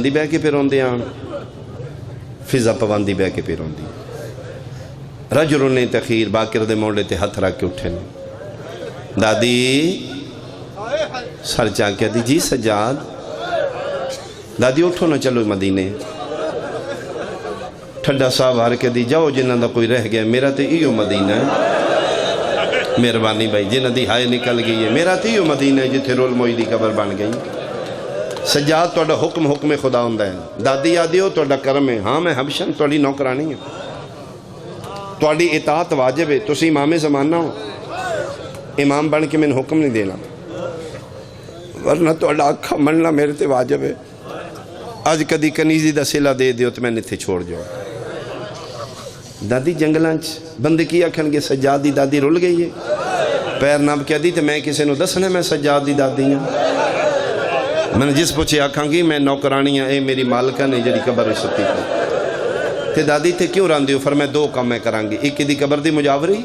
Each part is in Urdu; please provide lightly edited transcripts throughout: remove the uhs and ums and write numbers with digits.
دی بہ کے پھر روندے آن فضا پواندی بہ کے پھر روندی رجل نے تخیر باکر دے موڑے تے ہتھ رکھ کے اٹھے دادی سر چاہ کیا دی جی سجاد دادی اٹھو نہ چلو مدینے ٹھڈا صاحب ہار کے دی جاؤ جنہ دا کوئی رہ گیا میرا تے ایو مدینہ ہے مہربانی بھائی جنہ دی ہائے نکل گئی ہے میرا تے ایو مدینہ ہے جتھے رول موئی دی قبر بن گئی سجاد توڑا حکم خدا ہوندہ ہے دادی یادی ہو توڑا کرم ہے ہاں میں حبشن توڑی نوکرانی ہے توڑی اطاعت واجب ہے تسی امام زمانہ ہو امام بن کے میں حکم نہیں دینا ورنہ توڑا اکھا مننا میرے تے واجب ہے آج کدی کنیزی دا سلہ دے دیو تو میں نے تھے چھوڑ جاؤ دادی جنگلانچ بندے کی اکھن کے سجاد دی دادی رول گئی ہے پیر ناب کیا دی تو میں کسے نو دسنے میں سجاد دی دادی ہیں میں نے جس پوچھے آکھاں گی میں نوکرانی ہیں اے میری مالکہ نے جڑی قبر ستی کو تے دادی تے کیوں ران دیو فرمائے دو کام میں کران گی ایک دی قبر دی مجاوری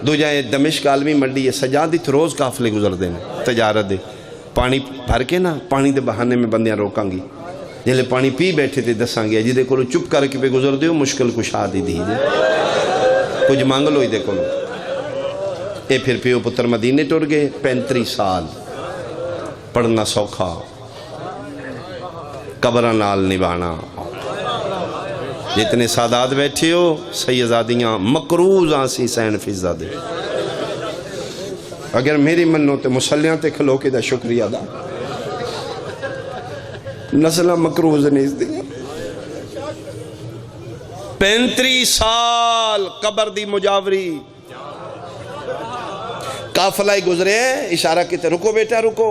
دو جائے دمشق عالمی منڈی ہے سجاد دی روز کافلے گزر دینے تجارت دے پانی بھر کے نا پانی دے بہانے میں بندیاں روکاں گی جلے پانی پی بیٹھے تھے دساں گیا جی دے کولو چپ کر کے پہ گزر دیو مشکل کچھ آدھی دی جے کچھ مانگ لو ہی دے کولو اے پھر پیو پتر مدینے ٹور گئے 35 سال پڑھنا سوکھا قبران نال نبانا جتنے سادات بیٹھے ہو سیدادیاں مقروض آنسی سین فضا دے اگر میری منو تے مسلیاں تے کھلو کے دا شکریہ دا نسلہ مقروض نہیں دیا 35 سال قبر دی مجاوری قافلہ ہی گزرے اشارہ کیتے رکو بیٹا رکو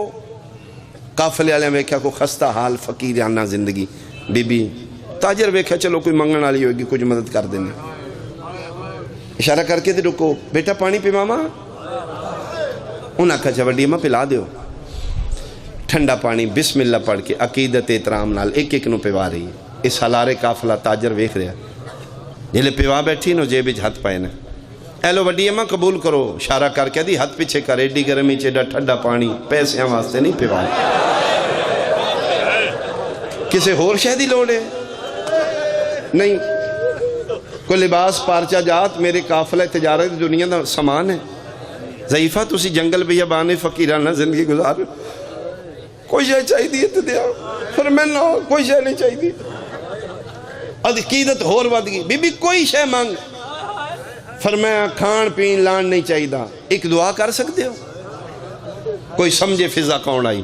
قافلے آلے میں کیا کو خستہ حال فقیر آنا زندگی بی بی تاجر بیکھا چلو کوئی منگن آلی ہوگی کچھ مدد کر دینے اشارہ کر کے دے رکو بیٹا پانی پی ماما انہاں کہا چوڑی ماں پلا دیو ٹھنڈا پانی بسم اللہ پڑھ کے عقیدت احترام نال ایک ایک نو پیوا رہی اس حلارے قافلہ تاجر ویکھ رہا جلے پیوا بیٹھی نو جے بج ہاتھ پائے نا ایلو وڈی اماں قبول کرو اشارہ کر کے دی ہاتھ پیچھے کر ایڈی گرمی چیڈا ٹھنڈا پانی پیسے واسطے نہیں پیوا کسے ہور شہدی لوڑے نہیں کوئی لباس پارچہ جات میرے قافلہ تجارت دنیا دا سامان ہے ضعیفہ تسی جنگل بیابانے فقیرانہ زندگی گزار کوئی شے چاہی دی تو دیا فرمائنا کوئی شے نہیں چاہی دی عقیدت ہور ود گئی بی بی کوئی شے مانگ فرمایا کھان پین لان نہیں چاہی دا ایک دعا کر سکتے ہو کوئی سمجھے فضا کون آئی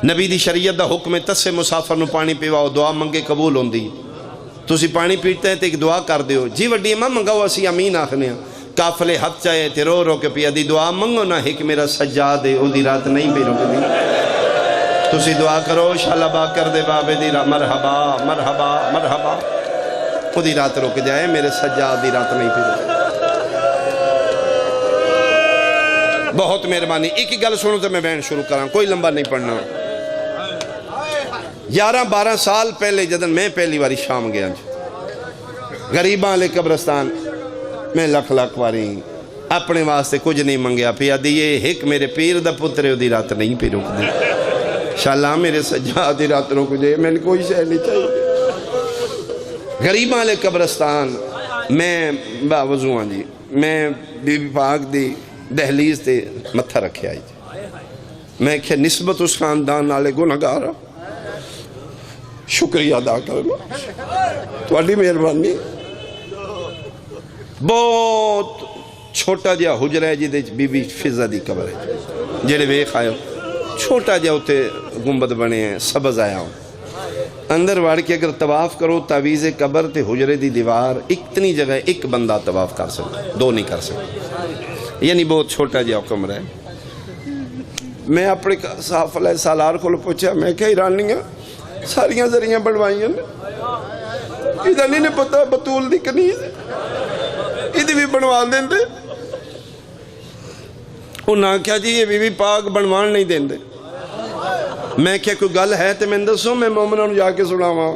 نبی دی شریعت دا حکم تسے مسافر نو پانی پیواؤ دعا منگے قبول ہوندی تسی پانی پیٹتے ہیں تو ایک دعا کر دیو جی وڈی اماں منگاو اسی امین آخنے ہیں قافلے ہتھ چاہے تے رو رو کے پیا دی دعا منگو نہ ایک میرا سجاد ہے او دی رات نہیں بھی رک دی تسی دعا کرو شالا با کر دے بابے دی مرحبا مرحبا مرحبا او دی رات رک جائے میرے سجاد دی رات نہیں پی بہت مہربانی ایک ہی گل سنو تو میں بیان شروع کروں کوئی لمبا نہیں پڑھنا 11-12 سال پہلے جدن میں پہلی واری شام گیا غریباں لے قبرستان میں لکھ لکھ واری اپنے واسطے کچھ نہیں منگیا پیا دیئے ایک میرے پیر دا پترے ہو دی رات نہیں پی رک دی شاءاللہ میرے سجاد دی رات رک جائے میں نے کوئی شہر نہیں چاہیے غریباں لے قبرستان میں باوضو ہاں جی میں بی بی پاک دی دہلیز تے متھا رکھے آئی جی میں کہ نسبت اس خاندان نالے گناہگار شکریہ ادا کرنا تواڈی مہربانی بہت چھوٹا جہا حجرہ ہے جی دے بی بی فضا دی قبر ہے جڑے ویکھ آئے چھوٹا جہا ہوتے گنبد بنے ہیں سبز آیا ہوں اندر واڑ کے اگر طواف کرو تعویز قبر تے حجرے دی دیوار اتنی جگہ ایک بندہ طواف کر سکتا دو نہیں کر سکتا یعنی بہت چھوٹا جہا کمرہ ہے میں اپنے صاحب علیہ سالار کو پوچھا میں کہ ایرانیاں ساریاں ذریعہ بڑھوائیاں ادھا نہیں پتا بطول دی کنیز ادھی بھی بنوا دیں دے انہاں کیا جی یہ بی پاک بنوان نہیں دیں دے میں کیا کوئی گل ہے تو میں دسوں میں مومنوں جا کے سنا ہوں